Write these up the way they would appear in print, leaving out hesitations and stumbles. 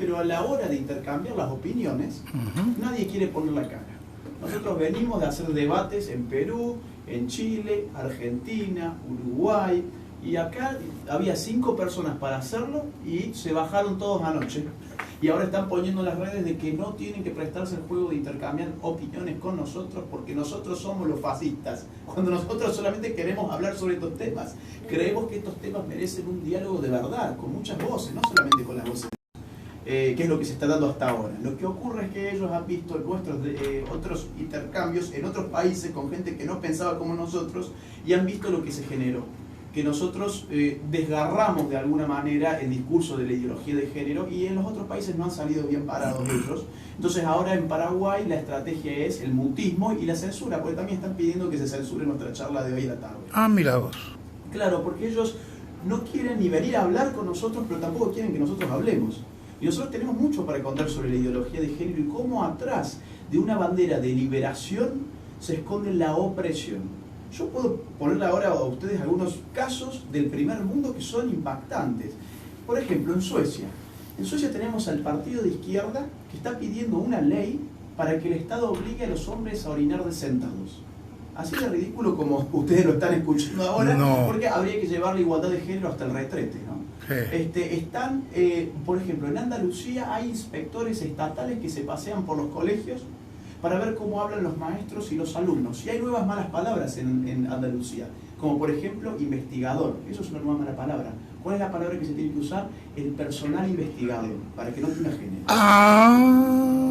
pero a la hora de intercambiar las opiniones, nadie quiere poner la cara. Nosotros venimos de hacer debates en Perú, en Chile, Argentina, Uruguay, y acá había 5 personas para hacerlo y se bajaron todos anoche. Y ahora están poniendo en las redes de que no tienen que prestarse el juego de intercambiar opiniones con nosotros porque nosotros somos los fascistas. Cuando nosotros solamente queremos hablar sobre estos temas, creemos que estos temas merecen un diálogo de verdad, con muchas voces, no solamente con las voces. Que es lo que se está dando hasta ahora. Lo que ocurre es que ellos han visto nuestros otros intercambios en otros países con gente que no pensaba como nosotros y han visto lo que se generó. Que nosotros desgarramos de alguna manera el discurso de la ideología de género y en los otros países no han salido bien parados ellos. Entonces ahora en Paraguay la estrategia es el mutismo y la censura, porque también están pidiendo que se censure nuestra charla de hoy a la tarde. Ah, mira vos. Claro, porque ellos no quieren ni venir a hablar con nosotros, pero tampoco quieren que nosotros hablemos. Y nosotros tenemos mucho para contar sobre la ideología de género y cómo atrás de una bandera de liberación se esconde la opresión. Yo puedo ponerle ahora a ustedes algunos casos del primer mundo que son impactantes. Por ejemplo, en Suecia. En Suecia tenemos al partido de izquierda que está pidiendo una ley para que el Estado obligue a los hombres a orinar de sentados. Así de ridículo como ustedes lo están escuchando ahora, no. Porque habría que llevar la igualdad de género hasta el retrete, ¿no? Están, por ejemplo, en Andalucía hay inspectores estatales que se pasean por los colegios para ver cómo hablan los maestros y los alumnos. Y hay nuevas malas palabras en Andalucía, como por ejemplo investigador. Eso es una nueva mala palabra. ¿Cuál es la palabra que se tiene que usar? El personal investigador, para que no tenga género.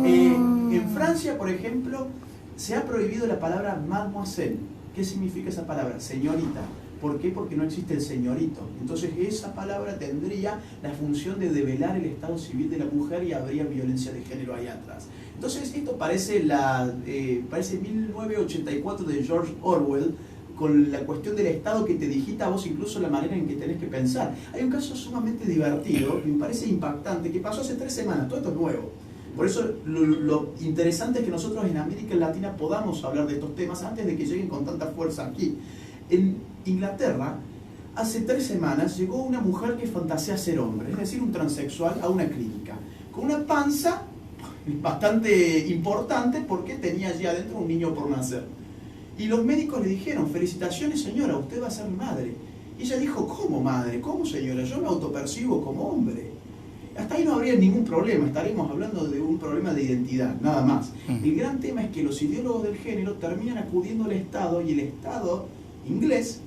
En Francia, por ejemplo, se ha prohibido la palabra mademoiselle. ¿Qué significa esa palabra? Señorita. ¿Por qué? Porque no existe el señorito. Entonces esa palabra tendría la función de develar el estado civil de la mujer y habría violencia de género ahí atrás. Entonces esto parece 1984 de George Orwell, con la cuestión del Estado que te digita a vos incluso la manera en que tenés que pensar. Hay un caso sumamente divertido, que me parece impactante, que pasó hace 3 semanas, todo esto es nuevo. Por eso lo interesante es que nosotros en América Latina podamos hablar de estos temas antes de que lleguen con tanta fuerza aquí. En Inglaterra, hace 3 semanas, llegó una mujer que fantasea ser hombre, es decir, un transexual, a una clínica, con una panza bastante importante porque tenía allí adentro un niño por nacer. Y los médicos le dijeron, felicitaciones señora, usted va a ser madre. Y ella dijo, ¿cómo madre? ¿Cómo señora? Yo me autopercibo como hombre. Hasta ahí no habría ningún problema, estaríamos hablando de un problema de identidad, nada más. El gran tema es que los ideólogos del género terminan acudiendo al Estado y el Estado inglés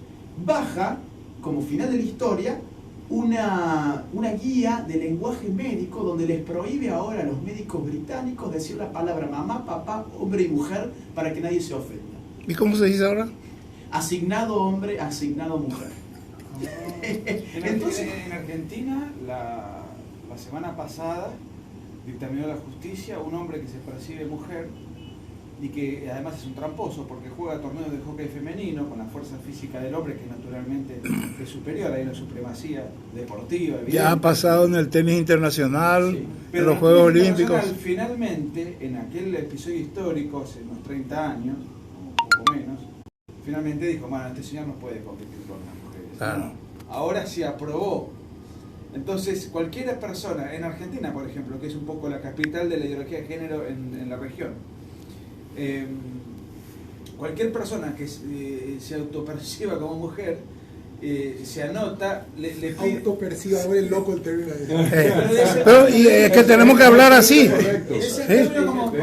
baja, como final de la historia, una guía de lenguaje médico donde les prohíbe ahora a los médicos británicos decir la palabra mamá, papá, hombre y mujer para que nadie se ofenda. ¿Y cómo se dice ahora? Asignado hombre, asignado mujer. Entonces, en Argentina, la semana pasada, dictaminó la justicia un hombre que se percibe mujer y que además es un tramposo porque juega torneos de hockey femenino con la fuerza física del hombre que naturalmente es superior, hay una supremacía deportiva. Evidente. Ya ha pasado en el tenis internacional, sí, en los Juegos Olímpicos. Finalmente, en aquel episodio histórico, hace unos 30 años, un poco menos, finalmente dijo, bueno, este señor no puede competir con las mujeres. Claro. Ahora sí aprobó. Entonces, cualquier persona, en Argentina, por ejemplo, que es un poco la capital de la ideología de género en la región, cualquier persona que se autoperciba como mujer, se anota, le pide... Autoperciba, no es loco el término. Pero y es que tenemos que hablar así. Es el término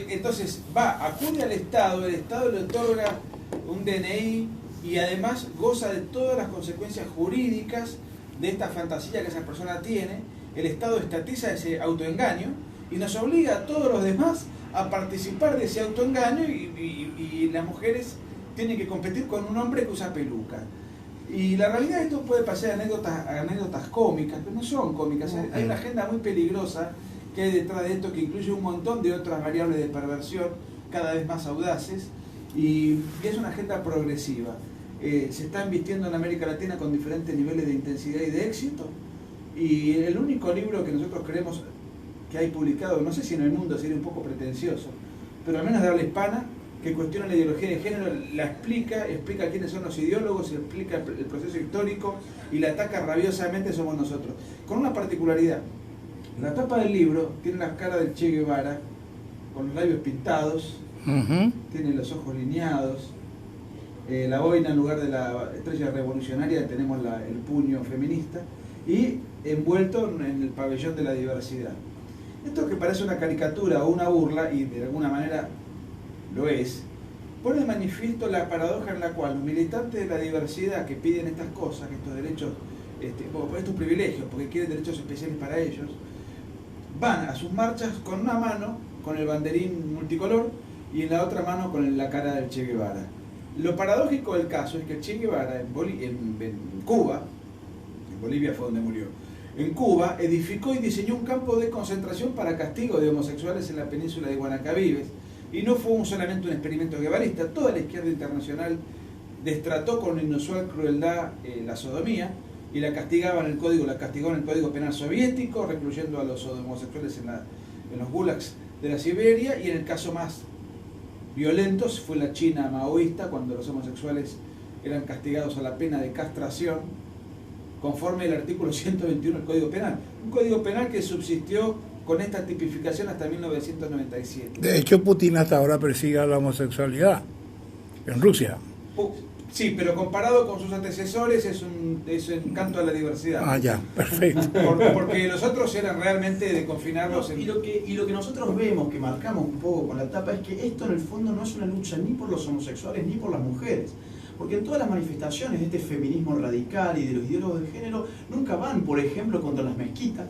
entonces acude al Estado, el Estado le otorga un DNI y además goza de todas las consecuencias jurídicas de esta fantasía que esa persona tiene. El Estado estatiza ese autoengaño y nos obliga a todos los demás a participar de ese autoengaño y las mujeres tienen que competir con un hombre que usa peluca. Y la realidad esto puede pasar anécdotas cómicas, pero no son cómicas. Hay una agenda muy peligrosa que hay detrás de esto que incluye un montón de otras variables de perversión cada vez más audaces y es una agenda progresiva. Se está invirtiendo en América Latina con diferentes niveles de intensidad y de éxito y el único libro que nosotros creemos que hay publicado, no sé si en el mundo sería un poco pretencioso, pero al menos de habla hispana, que cuestiona la ideología de género, la explica quiénes son los ideólogos, explica el proceso histórico y la ataca rabiosamente somos nosotros. Con una particularidad, La tapa del libro tiene la cara del Che Guevara, con los labios pintados, tiene los ojos lineados, la boina en lugar de la estrella revolucionaria tenemos el puño feminista, y envuelto en el pabellón de la diversidad. Esto que parece una caricatura o una burla, y de alguna manera lo es, pone de manifiesto la paradoja en la cual los militantes de la diversidad que piden estas cosas, estos derechos, estos privilegios, porque quieren derechos especiales para ellos, van a sus marchas con una mano con el banderín multicolor y en la otra mano con la cara del Che Guevara. Lo paradójico del caso es que el Che Guevara en Cuba, en Bolivia fue donde murió, en Cuba edificó y diseñó un campo de concentración para castigo de homosexuales en la península de Guanacavives, y no fue solamente un experimento guevarista. Toda la izquierda internacional destrató con inusual crueldad la sodomía y la castigó en el Código Penal soviético, recluyendo a los homosexuales en los gulags de la Siberia, y en el caso más violento fue la China maoísta, cuando los homosexuales eran castigados a la pena de castración, conforme el artículo 121 del Código Penal. Un Código Penal que subsistió con esta tipificación hasta 1997. De hecho, Putin hasta ahora persigue a la homosexualidad en Rusia. Sí, pero comparado con sus antecesores es un canto a la diversidad. Ah, ya, perfecto. Porque los otros eran realmente de confinarlos en... Y lo que nosotros vemos, que marcamos un poco con la tapa, es que esto en el fondo no es una lucha ni por los homosexuales ni por las mujeres. Porque en todas las manifestaciones de este feminismo radical y de los ideólogos de género nunca van, por ejemplo, contra las mezquitas,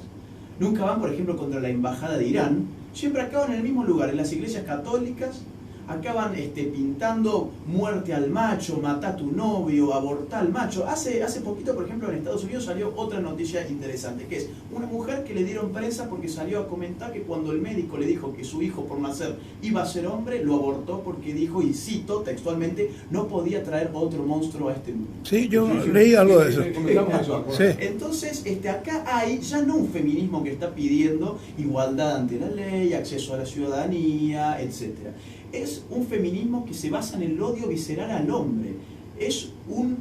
nunca van, por ejemplo, contra la embajada de Irán, siempre acaban en el mismo lugar, en las iglesias católicas, acaban pintando muerte al macho, matá a tu novio, abortá al macho. Hace poquito, por ejemplo, en Estados Unidos salió otra noticia interesante, que es una mujer que le dieron presa porque salió a comentar que cuando el médico le dijo que su hijo por nacer iba a ser hombre, lo abortó porque dijo, y cito textualmente, no podía traer otro monstruo a este mundo. Sí, yo leí algo de eso. Sí. Entonces, acá hay ya no un feminismo que está pidiendo igualdad ante la ley, acceso a la ciudadanía, etcétera. Es un feminismo que se basa en el odio visceral al hombre. Es un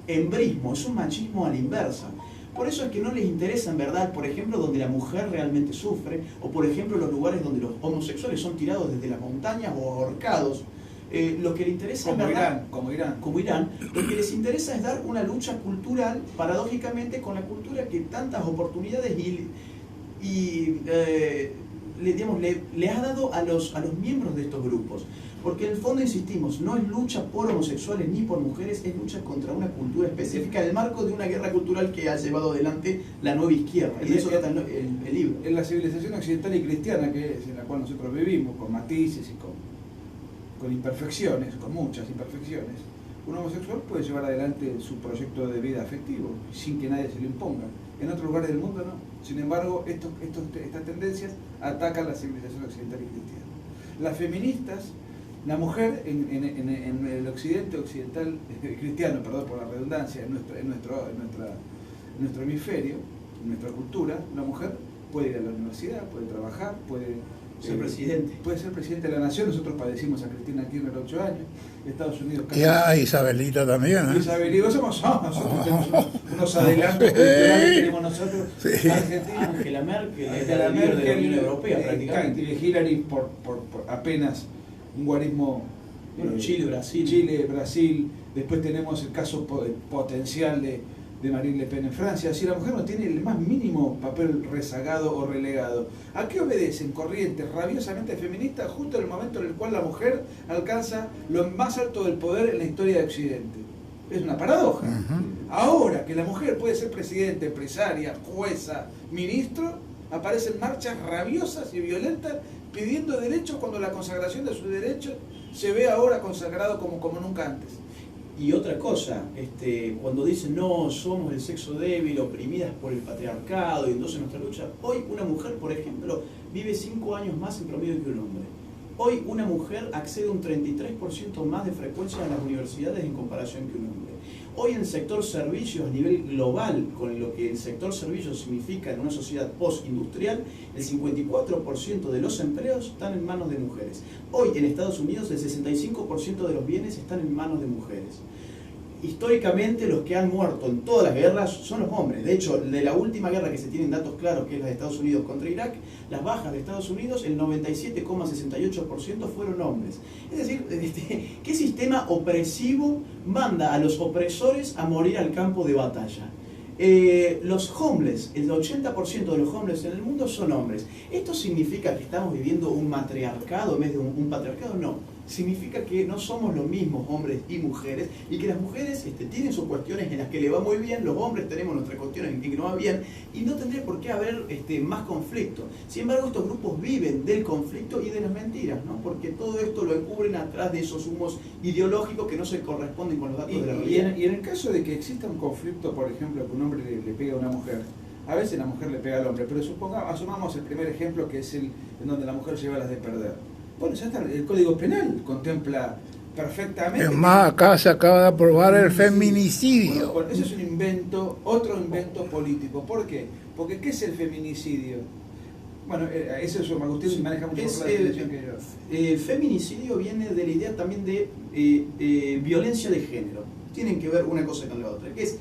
embrismo, es un machismo a la inversa. Por eso es que no les interesa en verdad, por ejemplo, donde la mujer realmente sufre, o por ejemplo los lugares donde los homosexuales son tirados desde las montañas o ahorcados. Lo que les interesa como en verdad, como Irán, lo que les interesa es dar una lucha cultural, paradójicamente, con la cultura que tantas oportunidades le ha dado a los miembros de estos grupos. Porque en el fondo, insistimos, no es lucha por homosexuales ni por mujeres, es lucha contra una cultura específica en el marco de una guerra cultural que ha llevado adelante la nueva izquierda. Y de eso trata el libro. En la civilización occidental y cristiana, que es en la cual nosotros vivimos, con matices y con imperfecciones, con muchas imperfecciones, un homosexual puede llevar adelante su proyecto de vida afectivo sin que nadie se lo imponga. En otros lugares del mundo no. Sin embargo, estas tendencias atacan la civilización occidental y cristiana. Las feministas, la mujer en el occidente occidental cristiano, perdón por la redundancia, en nuestro hemisferio, en nuestra cultura, la mujer puede ir a la universidad, puede trabajar, puede ser presidente. Puede ser presidente de la nación. Nosotros padecimos a Cristina Kirchner 8 años, Estados Unidos casi. Y a Isabelita también, ¿eh? Isabelita, nosotros tenemos unos adelantos culturales, tenemos nosotros, sí. Argentina, Angela Merkel, la líder de la Unión Europea prácticamente. Hillary por apenas un guarismo. Chile, Brasil. Después tenemos el caso potencial de Marine Le Pen en Francia. Si la mujer no tiene el más mínimo papel rezagado o relegado, ¿a qué obedecen corrientes rabiosamente feministas justo en el momento en el cual la mujer alcanza lo más alto del poder en la historia de Occidente? Es una paradoja. Ahora que la mujer puede ser presidenta, empresaria, jueza, ministro, aparecen marchas rabiosas y violentas pidiendo derechos cuando la consagración de sus derechos se ve ahora consagrado como nunca antes. Y otra cosa, cuando dicen no, somos el sexo débil, oprimidas por el patriarcado, y entonces nuestra lucha, hoy una mujer, por ejemplo, vive 5 años más en promedio que un hombre. Hoy una mujer accede un 33% más de frecuencia a las universidades en comparación que un hombre. Hoy en el sector servicios a nivel global, con lo que el sector servicios significa en una sociedad postindustrial, el 54% de los empleos están en manos de mujeres. Hoy en Estados Unidos el 65% de los bienes están en manos de mujeres. históricamente los que han muerto en todas las guerras son los hombres. De hecho, de la última guerra que se tienen datos claros, que es la de Estados Unidos contra Irak, las bajas de Estados Unidos, el 97,68% fueron hombres. Es decir, ¿qué sistema opresivo manda a los opresores a morir al campo de batalla? Los homeless, el 80% de los homeless en el mundo son hombres. ¿Esto significa que estamos viviendo un matriarcado en vez de un patriarcado? No. Significa que no somos los mismos hombres y mujeres, y que las mujeres tienen sus cuestiones en las que le va muy bien, los hombres tenemos nuestras cuestiones en que no va bien, y no tendría por qué haber más conflicto. Sin embargo, estos grupos viven del conflicto y de las mentiras, ¿no? Porque todo esto lo encubren atrás de esos humos ideológicos que no se corresponden con los datos de la realidad. Y en el caso de que exista un conflicto, por ejemplo, que un hombre le pega a una mujer, a veces la mujer le pega al hombre, pero asumamos el primer ejemplo, que es el en donde la mujer lleva las de perder. Bueno, ya está, el Código Penal contempla perfectamente. Es más, acá se acaba de aprobar el feminicidio. Bueno, eso es un invento, otro invento político. ¿Por qué? Porque ¿qué es el feminicidio? Bueno, eso es usted maneja mucho mejor la definición que yo. Feminicidio viene de la idea también de violencia de género. Tienen que ver una cosa con la otra, que es,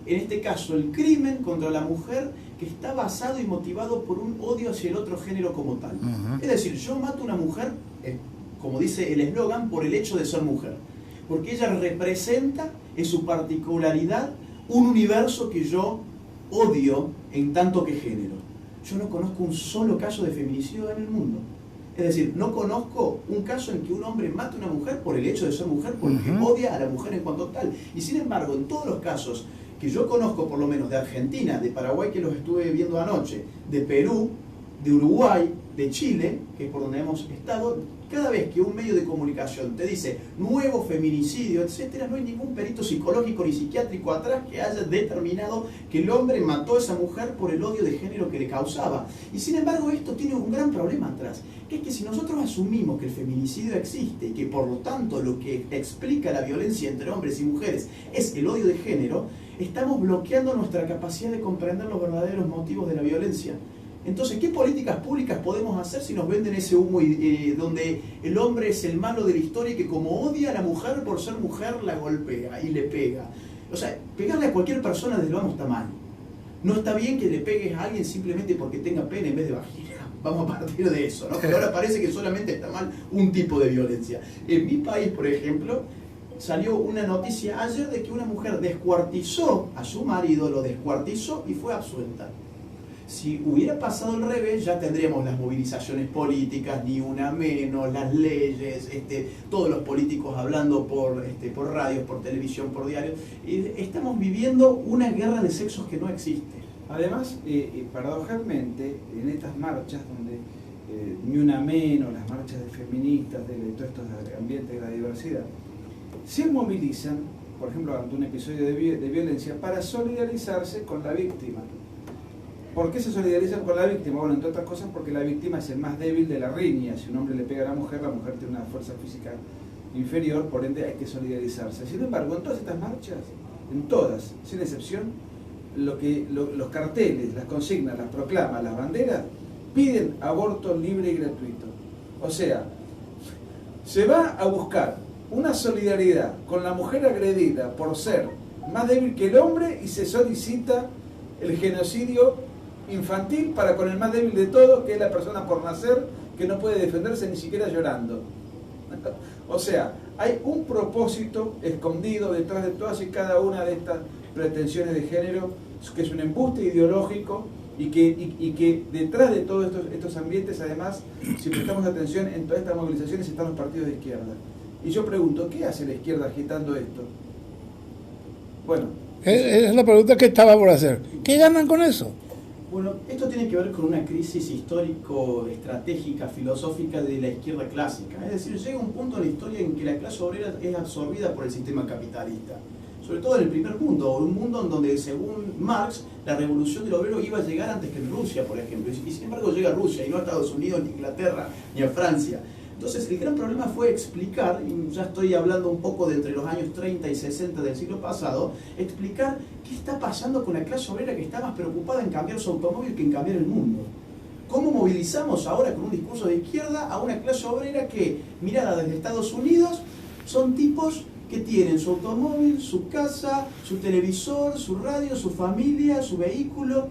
en este caso, el crimen contra la mujer que está basado y motivado por un odio hacia el otro género como tal. Es decir, yo mato a una mujer, como dice el eslogan, por el hecho de ser mujer. Porque ella representa en su particularidad un universo que yo odio en tanto que género. Yo no conozco un solo caso de feminicidio en el mundo. Es decir, no conozco un caso en que un hombre mate a una mujer por el hecho de ser mujer, porque odia a la mujer en cuanto tal. Y sin embargo, en todos los casos que yo conozco, por lo menos de Argentina, de Paraguay, que los estuve viendo anoche, de Perú, de Uruguay, de Chile, que es por donde hemos estado, cada vez que un medio de comunicación te dice nuevo feminicidio, etcétera, no hay ningún perito psicológico ni psiquiátrico atrás que haya determinado que el hombre mató a esa mujer por el odio de género que le causaba. Y sin embargo, esto tiene un gran problema atrás, que es que si nosotros asumimos que el feminicidio existe y que por lo tanto lo que explica la violencia entre hombres y mujeres es el odio de género, estamos bloqueando nuestra capacidad de comprender los verdaderos motivos de la violencia. Entonces, ¿qué políticas públicas podemos hacer si nos venden ese humo donde el hombre es el malo de la historia y que como odia a la mujer por ser mujer la golpea y le pega? O sea, pegarle a cualquier persona desde luego está mal. No está bien que le pegues a alguien simplemente porque tenga pene en vez de vagina. Vamos a partir de eso, ¿no? Pero ahora parece que solamente está mal un tipo de violencia. En mi país, por ejemplo, salió una noticia ayer de que una mujer descuartizó a su marido, lo descuartizó y fue absuelta. Si hubiera pasado al revés, ya tendríamos las movilizaciones políticas, ni una menos, las leyes, todos los políticos hablando por radios, por televisión, por diarios. Estamos viviendo una guerra de sexos que no existe. Además, paradojalmente, en estas marchas donde ni una menos, las marchas de feministas, de todos estos ambientes de la diversidad, se movilizan, por ejemplo, ante un episodio de violencia, para solidarizarse con la víctima. ¿Por qué se solidarizan con la víctima? Bueno, entre otras cosas porque la víctima es el más débil de la riña. Si un hombre le pega a la mujer tiene una fuerza física inferior, por ende hay que solidarizarse. Sin embargo, en todas estas marchas, en todas, sin excepción, los carteles, las consignas, las proclamas, las banderas, piden aborto libre y gratuito. O sea, se va a buscar una solidaridad con la mujer agredida por ser más débil que el hombre y se solicita el genocidio infantil para con el más débil de todos, que es la persona por nacer, que no puede defenderse ni siquiera llorando. O sea, hay un propósito escondido detrás de todas y cada una de estas pretensiones de género, que es un embuste ideológico y que detrás de todos estos ambientes, además, si prestamos atención, en todas estas movilizaciones están los partidos de izquierda. Y yo pregunto, ¿qué hace la izquierda agitando esto? Bueno, es la pregunta que estaba por hacer. ¿Qué ganan con eso? Bueno, esto tiene que ver con una crisis histórico-estratégica, filosófica de la izquierda clásica. Es decir, llega un punto en la historia en que la clase obrera es absorbida por el sistema capitalista. Sobre todo en el primer mundo, un mundo en donde, según Marx, la revolución del obrero iba a llegar antes que en Rusia, por ejemplo. Y sin embargo llega a Rusia y no a Estados Unidos, ni a Inglaterra, ni a Francia. Entonces, el gran problema fue explicar, y ya estoy hablando un poco de entre los años 30 y 60 del siglo pasado, explicar qué está pasando con la clase obrera que está más preocupada en cambiar su automóvil que en cambiar el mundo. ¿Cómo movilizamos ahora con un discurso de izquierda a una clase obrera que, mirada desde Estados Unidos, son tipos que tienen su automóvil, su casa, su televisor, su radio, su familia, su vehículo.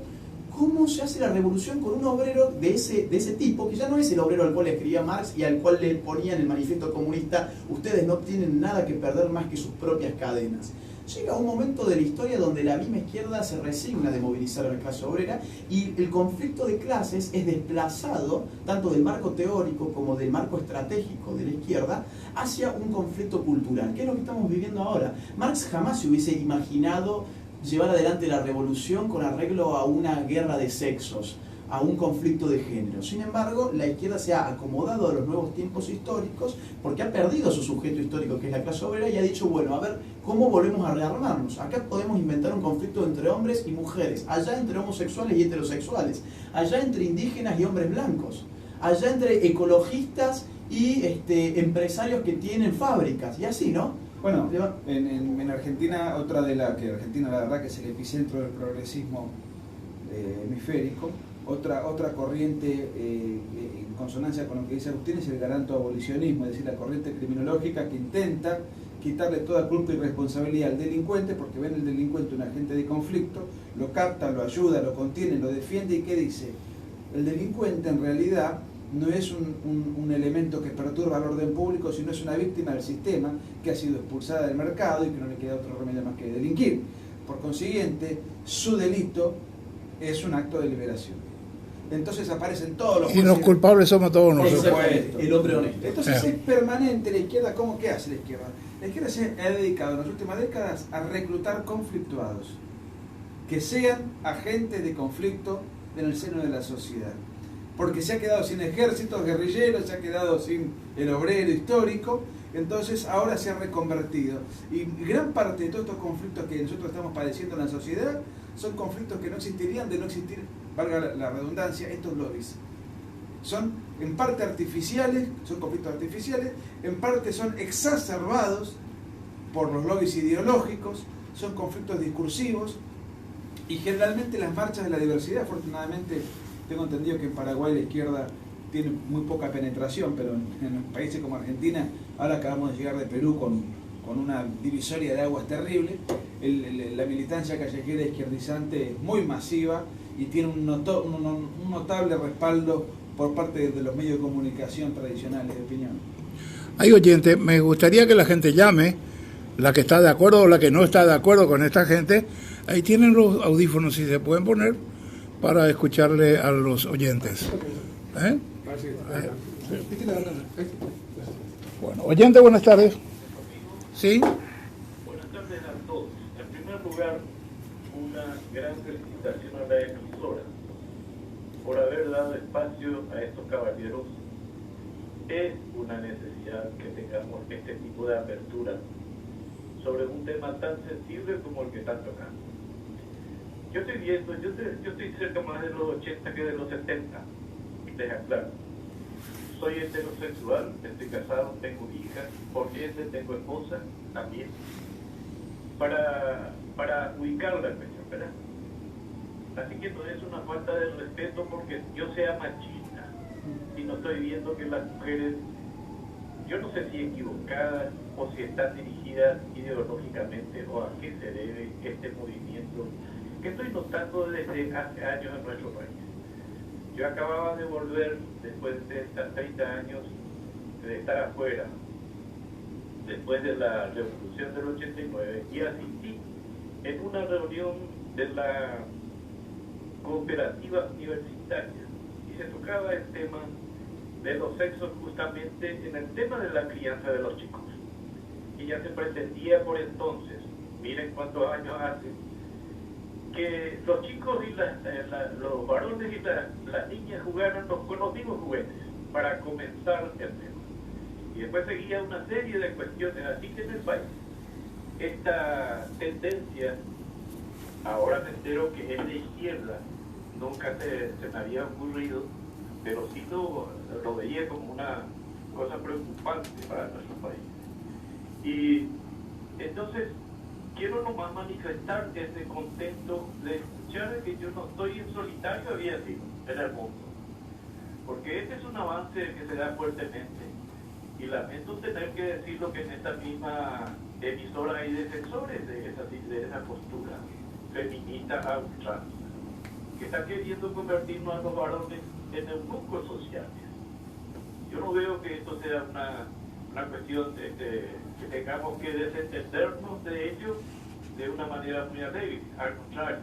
¿Cómo se hace la revolución con un obrero de ese tipo, que ya no es el obrero al cual le escribía Marx y al cual le ponía en el manifiesto comunista: ustedes no tienen nada que perder más que sus propias cadenas? Llega un momento de la historia donde la misma izquierda se resigna de movilizar a la clase obrera y el conflicto de clases es desplazado tanto del marco teórico como del marco estratégico de la izquierda hacia un conflicto cultural, que es lo que estamos viviendo ahora. Marx jamás se hubiese imaginado llevar adelante la revolución con arreglo a una guerra de sexos, a un conflicto de género. Sin embargo, la izquierda se ha acomodado a los nuevos tiempos históricos porque ha perdido su sujeto histórico, que es la clase obrera, y ha dicho: bueno, a ver, ¿cómo volvemos a rearmarnos? Acá podemos inventar un conflicto entre hombres y mujeres, allá entre homosexuales y heterosexuales, allá entre indígenas y hombres blancos, allá entre ecologistas y empresarios que tienen fábricas, y así, ¿no? Bueno, en Argentina, Argentina la verdad que es el epicentro del progresismo hemisférico, otra corriente en consonancia con lo que dice Agustín es el garanto-abolicionismo, es decir, la corriente criminológica que intenta quitarle toda culpa y responsabilidad al delincuente, porque ven el delincuente un agente de conflicto, lo capta, lo ayuda, lo contiene, lo defiende. ¿Y qué dice? El delincuente en realidad no es un elemento que perturba el orden público, sino es una víctima del sistema que ha sido expulsada del mercado y que no le queda otro remedio más que delinquir. Por consiguiente, su delito es un acto de liberación. Entonces aparecen todos los... Y los culpables somos todos nosotros. El hombre honesto. Entonces es permanente la izquierda. ¿Qué hace la izquierda? La izquierda se ha dedicado en las últimas décadas a reclutar conflictuados, que sean agentes de conflicto en el seno de la sociedad. Porque se ha quedado sin ejércitos guerrilleros, se ha quedado sin el obrero histórico, entonces ahora se ha reconvertido. Y gran parte de todos estos conflictos que nosotros estamos padeciendo en la sociedad son conflictos que no existirían de no existir, valga la redundancia, estos lobbies. Son en parte artificiales, son conflictos artificiales, en parte son exacerbados por los lobbies ideológicos, son conflictos discursivos, y generalmente las marchas de la diversidad, afortunadamente, tengo entendido que en Paraguay la izquierda tiene muy poca penetración, pero en países como Argentina, ahora acabamos de llegar de Perú con una divisoria de aguas terrible, la militancia callejera izquierdizante es muy masiva y tiene un notable respaldo por parte de los medios de comunicación tradicionales de opinión. Hay oyentes, me gustaría que la gente llame, la que está de acuerdo o la que no está de acuerdo con esta gente. Ahí tienen los audífonos, si se pueden poner, para escucharle a los oyentes. ¿Eh? Bueno, oyente, buenas tardes. ¿Sí? Buenas tardes a todos. En primer lugar, una gran felicitación a la emisora por haber dado espacio a estos caballeros. Es una necesidad que tengamos este tipo de apertura sobre un tema tan sensible como el que están tocando. Yo estoy viendo, yo estoy cerca más de los 80 que de los 70, les aclaro. Soy heterosexual, estoy casado, tengo hijas, por ende tengo esposa también, para ubicar la cuestión, ¿verdad? Así que no es una falta de respeto porque yo sea machista y no estoy viendo que las mujeres, yo no sé si equivocadas o si están dirigidas ideológicamente o a qué se debe este movimiento que estoy notando desde hace años en nuestro país. Yo acababa de volver después de 30 años de estar afuera, después de la revolución del 89, y asistí en una reunión de la cooperativa universitaria y se tocaba el tema de los sexos justamente en el tema de la crianza de los chicos. Y ya se pretendía por entonces, miren cuántos años hace, que los chicos y los varones y las niñas jugaran con los mismos juguetes para comenzar el tema. Y después seguía una serie de cuestiones, así que en el país esta tendencia, ahora me entero que es de izquierda, nunca se me había ocurrido, pero sí lo veía como una cosa preocupante para nuestro país. Y entonces quiero nomás manifestar ese contento de escuchar que yo no estoy en solitario, había sido en el mundo, porque este es un avance que se da fuertemente Y lamento tener que decirlo que en esta misma emisora hay defensores de esa postura feminista a ultranza, que están queriendo convertirnos a los varones en eunucos sociales. Yo no veo que esto sea una cuestión de que tengamos que desentendernos de ello de una manera muy alegre. Al contrario,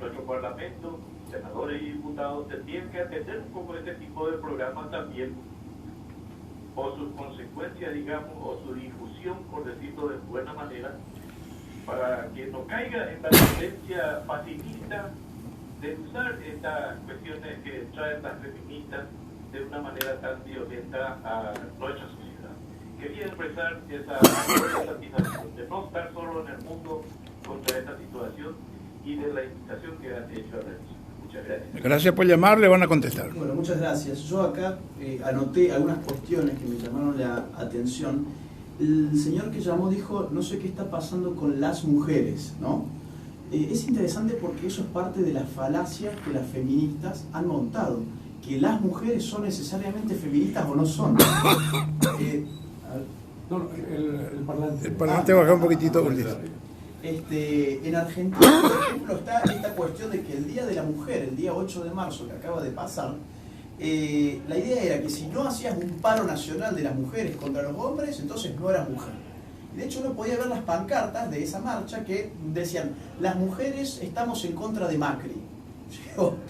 nuestro Parlamento, senadores y diputados, tendrían que atender un poco este tipo de programas también, o sus consecuencias, digamos, o su difusión, por decirlo de buena manera, para que no caiga en la tendencia pacifista de usar estas cuestiones que traen las feministas de una manera tan violenta a nuestra sociedad. Quería expresar esa satisfacción de no estar solo en el mundo contra esta situación y de la invitación que han hecho a la emisora. Muchas gracias. Gracias por llamar, le van a contestar. Bueno, muchas gracias. Yo acá anoté algunas cuestiones que me llamaron la atención. El señor que llamó dijo, no sé qué está pasando con las mujeres, ¿no? Es interesante porque eso es parte de las falacias que las feministas han montado, que las mujeres son necesariamente feministas o no son. No, el parlante. El parlante baja un poquitito. En Argentina, por ejemplo, está esta cuestión de que el Día de la Mujer, el día 8 de marzo que acaba de pasar, la idea era que si no hacías un paro nacional de las mujeres contra los hombres, entonces no eras mujer. De hecho, uno podía ver las pancartas de esa marcha que decían, las mujeres estamos en contra de Macri.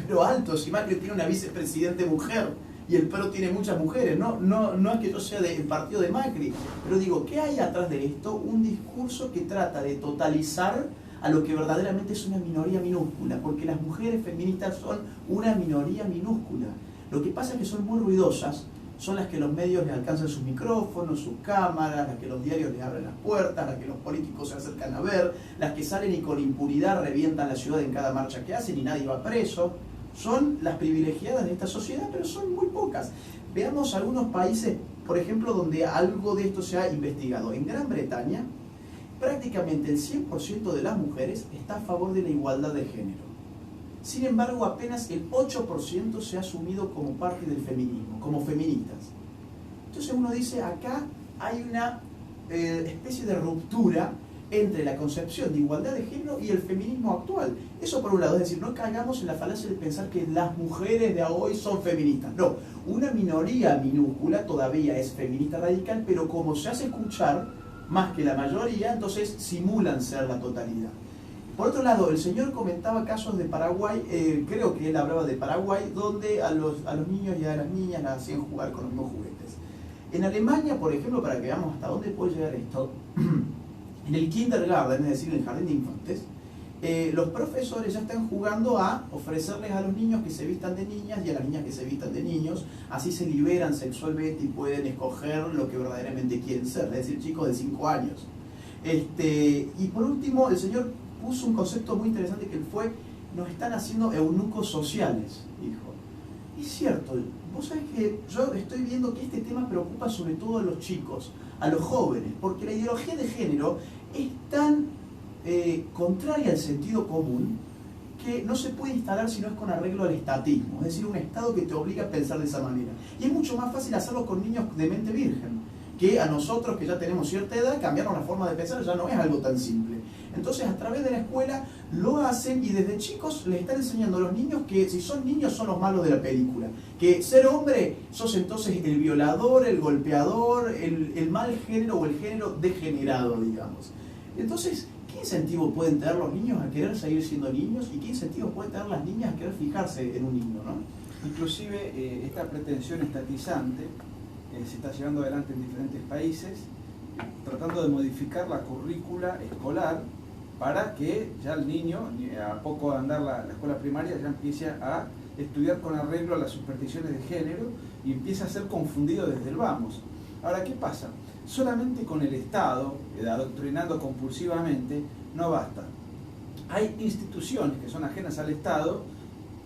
Pero alto, si Macri tiene una vicepresidente mujer y el PRO tiene muchas mujeres, no es que yo sea del partido de Macri, pero digo, ¿qué hay atrás de esto? Un discurso que trata de totalizar a lo que verdaderamente es una minoría minúscula, porque las mujeres feministas son una minoría minúscula. Lo que pasa es que son muy ruidosas, son las que los medios les alcanzan sus micrófonos, sus cámaras, las que los diarios les abren las puertas, las que los políticos se acercan a ver, las que salen y con impunidad revientan la ciudad en cada marcha que hacen y nadie va preso. Son las privilegiadas de esta sociedad, pero son muy pocas. Veamos algunos países, por ejemplo, donde algo de esto se ha investigado. En Gran Bretaña, prácticamente el 100% de las mujeres está a favor de la igualdad de género. Sin embargo, apenas el 8% se ha asumido como parte del feminismo, como feministas. Entonces uno dice, acá hay una especie de ruptura entre la concepción de igualdad de género y el feminismo actual. Eso por un lado, es decir, no caigamos en la falacia de pensar que las mujeres de hoy son feministas. No, una minoría minúscula todavía es feminista radical, pero como se hace escuchar más que la mayoría, entonces simulan ser la totalidad. Por otro lado, el señor comentaba casos de Paraguay, creo que él hablaba de Paraguay, donde a los niños y a las niñas las hacían jugar con los mismos juguetes. En Alemania, por ejemplo, para que veamos hasta dónde puede llegar esto, en el kindergarten, es decir, en el jardín de infantes, los profesores ya están jugando a ofrecerles a los niños que se vistan de niñas y a las niñas que se vistan de niños, así se liberan sexualmente y pueden escoger lo que verdaderamente quieren ser, es decir, chicos de 5 años. Y por último, el señor puso un concepto muy interesante que fue, nos están haciendo eunucos sociales, dijo. Y es cierto, vos sabés que yo estoy viendo que este tema preocupa sobre todo a los chicos, a los jóvenes, porque la ideología de género es tan contraria al sentido común que no se puede instalar si no es con arreglo al estatismo, es decir, un Estado que te obliga a pensar de esa manera. Y es mucho más fácil hacerlo con niños de mente virgen, que a nosotros que ya tenemos cierta edad, cambiarnos la forma de pensar ya no es algo tan simple. Entonces, a través de la escuela lo hacen y desde chicos les están enseñando a los niños que si son niños son los malos de la película. Que ser hombre sos entonces el violador, el golpeador, el mal género o el género degenerado, digamos. Entonces, ¿qué incentivo pueden tener los niños a querer seguir siendo niños? ¿Y qué incentivos pueden tener las niñas a querer fijarse en un niño, ¿no? Inclusive, esta pretensión estatizante se está llevando adelante en diferentes países, tratando de modificar la currícula escolar para que ya el niño, a poco de andar la escuela primaria, ya empiece a estudiar con arreglo a las supersticiones de género y empieza a ser confundido desde el vamos. Ahora, ¿qué pasa? Solamente con el Estado, adoctrinando compulsivamente, no basta. Hay instituciones que son ajenas al Estado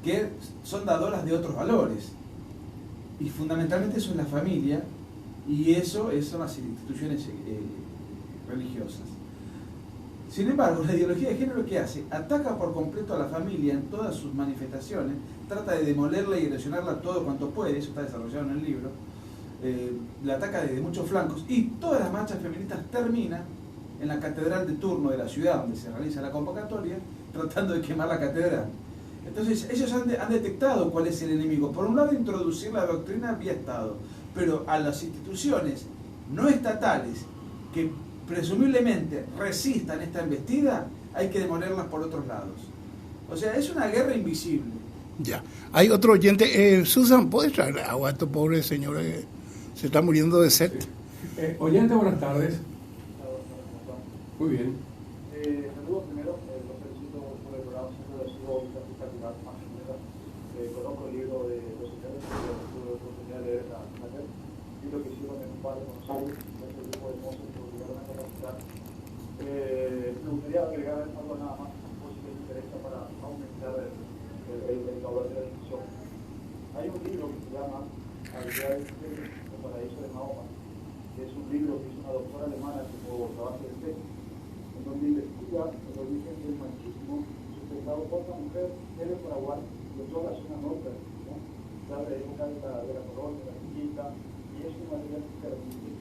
que son dadoras de otros valores. Y fundamentalmente eso es la familia, y eso son las instituciones religiosas. Sin embargo, la ideología de género, ¿qué hace? Ataca por completo a la familia en todas sus manifestaciones, trata de demolerla y erosionarla todo cuanto puede, eso está desarrollado en el libro, la ataca desde muchos flancos, y todas las marchas feministas terminan en la catedral de turno de la ciudad donde se realiza la convocatoria, tratando de quemar la catedral. Entonces ellos han detectado cuál es el enemigo. Por un lado, introducir la doctrina vía Estado, pero a las instituciones no estatales que presumiblemente resistan esta embestida, hay que demolerlas por otros lados. O sea, es una guerra invisible. Ya. Hay otro oyente. Susan, ¿puedes traer agua a estos pobres señores? Se está muriendo de sed. Oyente, buenas tardes. Muy bien. Saludos primero, los felicito por el programa, siempre ha sido espectacular, más o menos. Conozco el libro de los señores, tuve la oportunidad de leer ayer, libro que hicieron en un bar de Buenos Aires, ese grupo de mozos que llegaron a capacitar. Me gustaría agregar algo nada más, por si les interesa, para aumentar el caudal de la discusión. Hay un libro que se llama Habilidades del Paraíso de Mahoma, que es un libro que hizo una doctora alemana como trabajo de tesis, en donde investiga el origen del machismo sustentado por la mujer en el Paraguay y en toda la zona norte, ¿no? Ya de época de la colonia, de la conquista, y es un material que permite.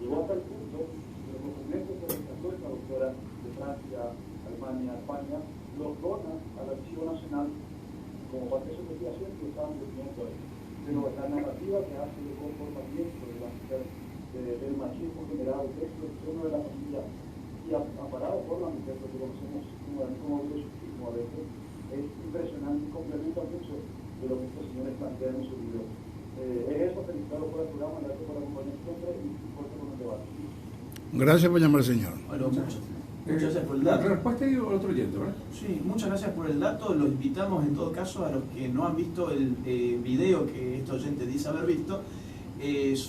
Llegó hasta el punto que los documentos que rescató esta doctora de Francia, Alemania, España, los dona al Archivo Nacional como parte de su investigación que estaban definiendo ahí. Pero la narrativa que hace el comportamiento de la mujer, del machismo generado dentro del seno de la familia y amparado por la mujer, porque conocemos como biosufismo a veces, es impresionante y complementa mucho de lo que estos señores plantean en su libro. Es eso, felicitado por el programa, gracias por la compañía siempre y fuerte con el debate. Gracias por llamar, señor. Bueno, muchas gracias por el La dato. respuesta y otro oyente, ¿verdad? Sí, muchas gracias por el dato. Los invitamos en todo caso a los que no han visto el video que este oyente dice haber visto.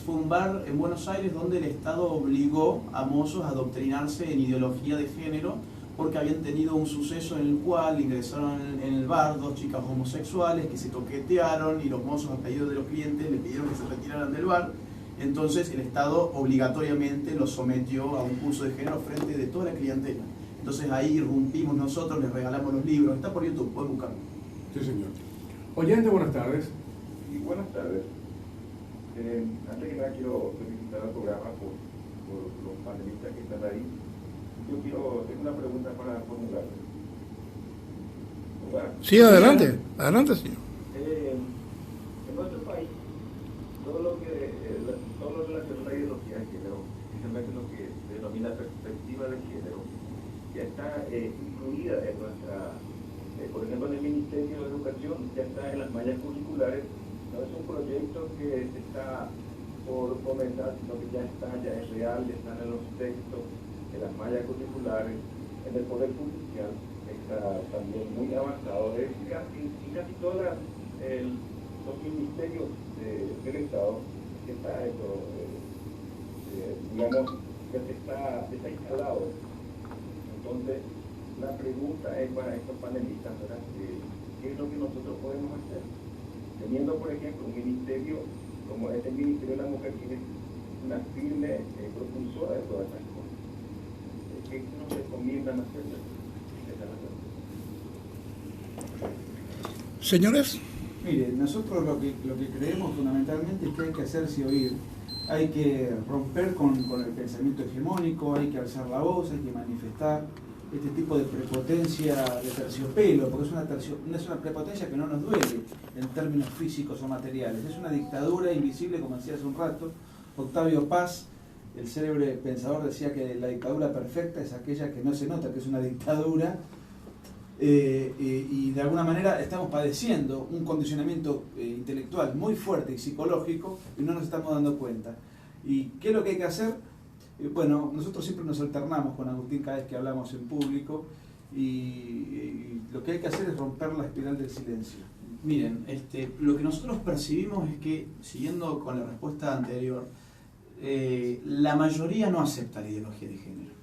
Fue un bar en Buenos Aires donde el Estado obligó a mozos a adoctrinarse en ideología de género porque habían tenido un suceso en el cual ingresaron en el bar dos chicas homosexuales que se toquetearon y los mozos a pedido de los clientes le pidieron que se retiraran del bar. Entonces el Estado obligatoriamente los sometió a un curso de género frente de toda la clientela. Entonces ahí irrumpimos nosotros, les regalamos los libros. Está por YouTube, pueden buscarlo. Sí, señor. Oyente, buenas tardes. Y buenas tardes. Antes que nada quiero felicitar al programa por los panelistas que están ahí. Tengo una pregunta para formularle. Sí, adelante. Adelante, señor. En nuestro país, todo lo relacionado a la ideología de género, especialmente lo que se denomina perspectiva de género, ya está incluida en nuestra, por ejemplo, en el Ministerio de Educación, ya está en las mallas curriculares. No es un proyecto que está por comenzar, sino que ya es real, ya están en los textos, en las mallas curriculares, en el Poder Judicial, está también muy avanzado. En casi todos los ministerios del Estado que está esto, digamos, que está instalado. Entonces, la pregunta es para estos panelistas, ¿verdad? ¿Qué es lo que nosotros podemos hacer? Teniendo, por ejemplo, un ministerio como este Ministerio de la Mujer, que es una firme propulsora de todas estas cosas. ¿Qué nos recomiendan hacer? Señores. Mire, nosotros lo que creemos fundamentalmente es que hay que hacerse oír, hay que romper con el pensamiento hegemónico, hay que alzar la voz, hay que manifestar este tipo de prepotencia de terciopelo, porque es una prepotencia que no nos duele en términos físicos o materiales, es una dictadura invisible, como decía hace un rato. Octavio Paz, el célebre pensador, decía que la dictadura perfecta es aquella que no se nota que es una dictadura, y de alguna manera estamos padeciendo un condicionamiento intelectual muy fuerte y psicológico y no nos estamos dando cuenta. ¿Y qué es lo que hay que hacer? Bueno, nosotros siempre nos alternamos con Agustín cada vez que hablamos en público y lo que hay que hacer es romper la espiral del silencio. Miren, lo que nosotros percibimos es que, siguiendo con la respuesta anterior, la mayoría no acepta la ideología de género.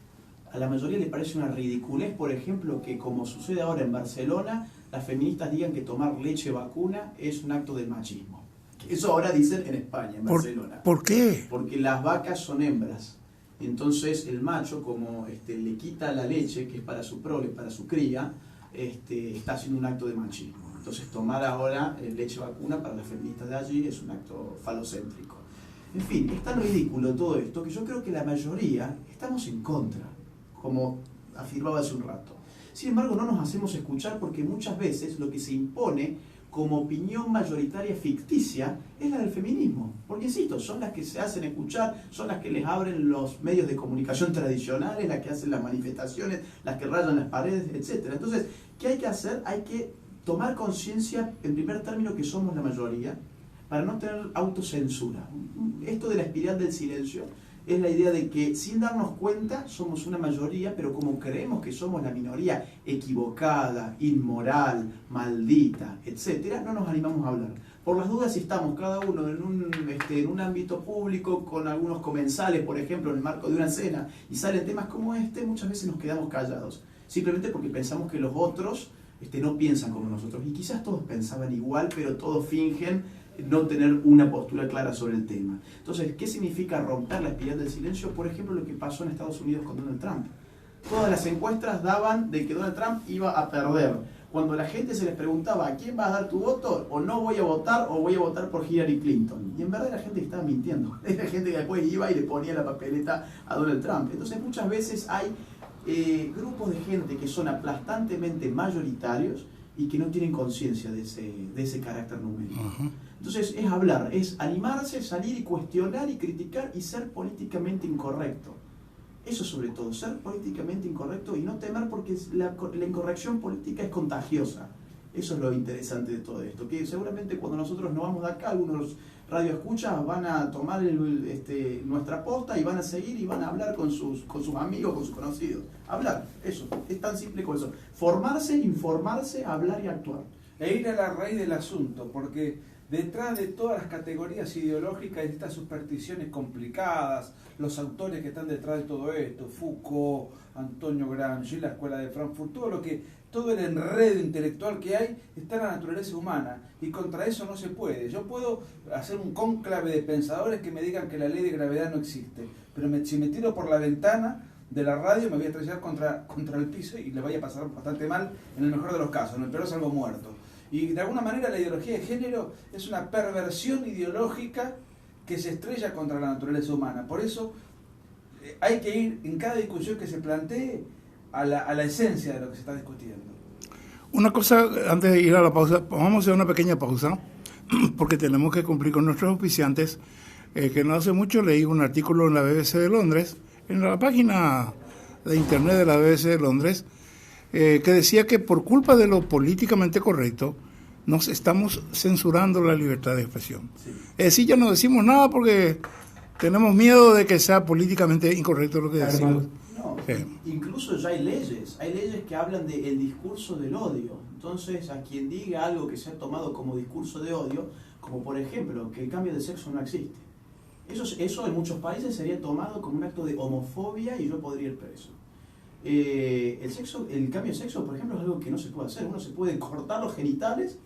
A la mayoría le parece una ridiculez, por ejemplo, que como sucede ahora en Barcelona, las feministas digan que tomar leche vacuna es un acto de machismo. Eso ahora dicen en España, en Barcelona. ¿Por qué? Porque las vacas son hembras. Entonces el macho, como le quita la leche, que es para su prole, para su cría, está haciendo un acto de machismo. Entonces tomar ahora leche vacuna para las feministas de allí es un acto falocéntrico. En fin, es tan ridículo todo esto que yo creo que la mayoría estamos en contra, como afirmaba hace un rato. Sin embargo, no nos hacemos escuchar porque muchas veces lo que se impone como opinión mayoritaria ficticia es la del feminismo. Porque, insisto, son las que se hacen escuchar, son las que les abren los medios de comunicación tradicionales, las que hacen las manifestaciones, las que rayan las paredes, etc. Entonces, ¿qué hay que hacer? Hay que tomar conciencia, en primer término, que somos la mayoría, para no tener autocensura. Esto de la espiral del silencio es la idea de que sin darnos cuenta somos una mayoría, pero como creemos que somos la minoría equivocada, inmoral, maldita, etc., no nos animamos a hablar. Por las dudas, si estamos cada uno en un ámbito público con algunos comensales, por ejemplo, en el marco de una cena, y salen temas como este, muchas veces nos quedamos callados, simplemente porque pensamos que los otros no piensan como nosotros. Y quizás todos pensaban igual, pero todos fingen no tener una postura clara sobre el tema. Entonces, ¿qué significa romper la espiral del silencio? Por ejemplo, lo que pasó en Estados Unidos con Donald Trump. Todas las encuestas daban de que Donald Trump iba a perder. Cuando la gente se les preguntaba, ¿a quién vas a dar tu voto? O no voy a votar, o voy a votar por Hillary Clinton. Y en verdad la gente estaba mintiendo. Es la gente que después iba y le ponía la papeleta a Donald Trump. Entonces, muchas veces hay grupos de gente que son aplastantemente mayoritarios y que no tienen conciencia de ese carácter numérico. Entonces es hablar, es animarse, salir y cuestionar y criticar y ser políticamente incorrecto. Eso sobre todo, ser políticamente incorrecto y no temer porque la incorrección política es contagiosa. Eso es lo interesante de todo esto, que seguramente cuando nosotros nos vamos de acá, algunos radioescuchas van a tomar nuestra posta y van a seguir y van a hablar con sus amigos, con sus conocidos. Hablar, eso, es tan simple como eso. Formarse, informarse, hablar y actuar. E ir a la raíz del asunto, porque detrás de todas las categorías ideológicas y estas supersticiones complicadas, los autores que están detrás de todo esto, Foucault, Antonio Gramsci, la Escuela de Frankfurt, todo el enredo intelectual que hay está en la naturaleza humana y contra eso no se puede. Yo puedo hacer un cónclave de pensadores que me digan que la ley de gravedad no existe, pero si me tiro por la ventana de la radio me voy a estrellar contra el piso y le vaya a pasar bastante mal en el mejor de los casos, en el peor salgo muerto. Y de alguna manera la ideología de género es una perversión ideológica que se estrella contra la naturaleza humana. Por eso hay que ir en cada discusión que se plantee a la esencia de lo que se está discutiendo. Una cosa, antes de ir a la pausa, vamos a hacer una pequeña pausa, porque tenemos que cumplir con nuestros auspiciantes, que no hace mucho leí un artículo en la BBC de Londres, en la página de internet de la BBC de Londres, que decía que por culpa de lo políticamente correcto, nos estamos censurando la libertad de expresión. Sí. Es decir, ya no decimos nada porque tenemos miedo de que sea políticamente incorrecto lo que decimos. No, incluso ya hay leyes que hablan del discurso del odio. Entonces, a quien diga algo que se ha tomado como discurso de odio, como por ejemplo, que el cambio de sexo no existe. Eso en muchos países sería tomado como un acto de homofobia y yo podría ir preso. El cambio de sexo, por ejemplo, es algo que no se puede hacer. Uno se puede cortar los genitales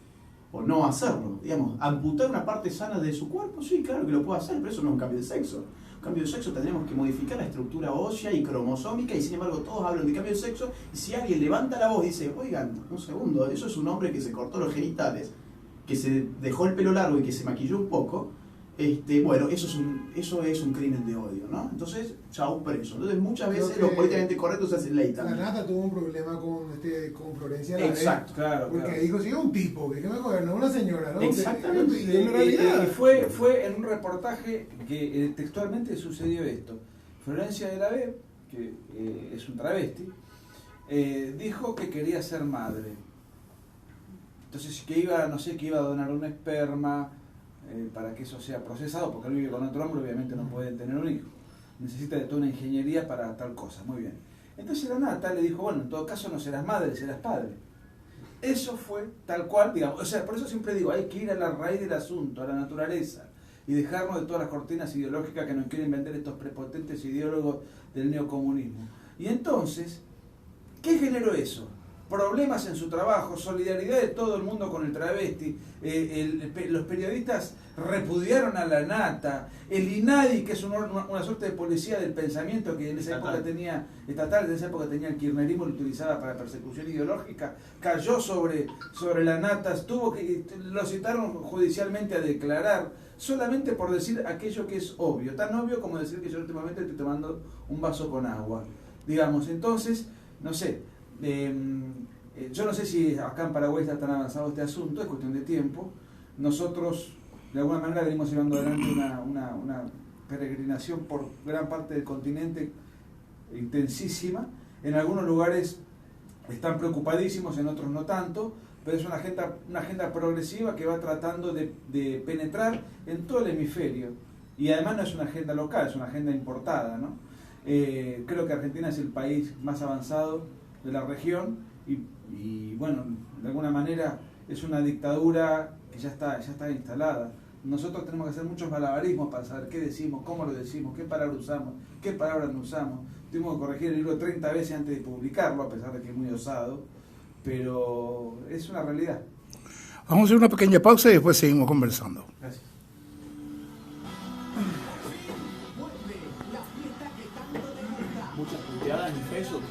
o no hacerlo. Digamos, amputar una parte sana de su cuerpo, sí, claro que lo puede hacer, pero eso no es un cambio de sexo. Un cambio de sexo tendremos que modificar la estructura ósea y cromosómica y sin embargo todos hablan de cambio de sexo y si alguien levanta la voz y dice, oigan, un segundo, eso es un hombre que se cortó los genitales, que se dejó el pelo largo y que se maquilló un poco, bueno, eso es un crimen de odio, ¿no? Entonces, chau, preso. Entonces, muchas veces los políticamente correctos se hacen ley también. La Nata tuvo un problema con Florencia Lavey. Exacto, claro. Porque dijo, si es un tipo, que mejor, no una señora, ¿no? Exactamente. Y en realidad fue en un reportaje que textualmente sucedió esto. Florencia Lavey, que es un travesti, dijo que quería ser madre. Entonces, que iba a donar un esperma, para que eso sea procesado, porque él vive con otro hombre, obviamente no pueden tener un hijo. Necesita de toda una ingeniería para tal cosa, muy bien. Entonces la Nata le dijo, bueno, en todo caso no serás madre, serás padre. Eso fue tal cual, digamos, o sea, por eso siempre digo, hay que ir a la raíz del asunto, a la naturaleza, y dejarnos de todas las cortinas ideológicas que nos quieren vender estos prepotentes ideólogos del neocomunismo. Y entonces, ¿qué generó eso? problemas en su trabajo, solidaridad de todo el mundo con el travesti, los periodistas repudiaron a la nata, el INADI, que es una suerte de policía del pensamiento que en esa época tenía, estatal, en esa época tenía el kirchnerismo, lo utilizaba para persecución ideológica, cayó sobre la nata, lo citaron judicialmente a declarar, solamente por decir aquello que es obvio, tan obvio como decir que yo últimamente estoy tomando un vaso con agua, digamos. Entonces, no sé, yo no sé si acá en Paraguay está tan avanzado este asunto, es cuestión de tiempo. Nosotros de alguna manera venimos llevando adelante una peregrinación por gran parte del continente intensísima. En algunos lugares están preocupadísimos, en otros no tanto, pero es una agenda progresiva que va tratando de penetrar en todo el hemisferio. Y además no es una agenda local, es una agenda importada, ¿no? Creo que Argentina es el país más avanzado de la región y bueno, de alguna manera es una dictadura que ya está instalada. Nosotros tenemos que hacer muchos malabarismos para saber qué decimos, cómo lo decimos, qué palabras usamos, qué palabras no usamos. Tuvimos que corregir el libro 30 veces antes de publicarlo, a pesar de que es muy osado, pero es una realidad. Vamos a hacer una pequeña pausa y después seguimos conversando. Gracias. Muchas puteadas en Facebook.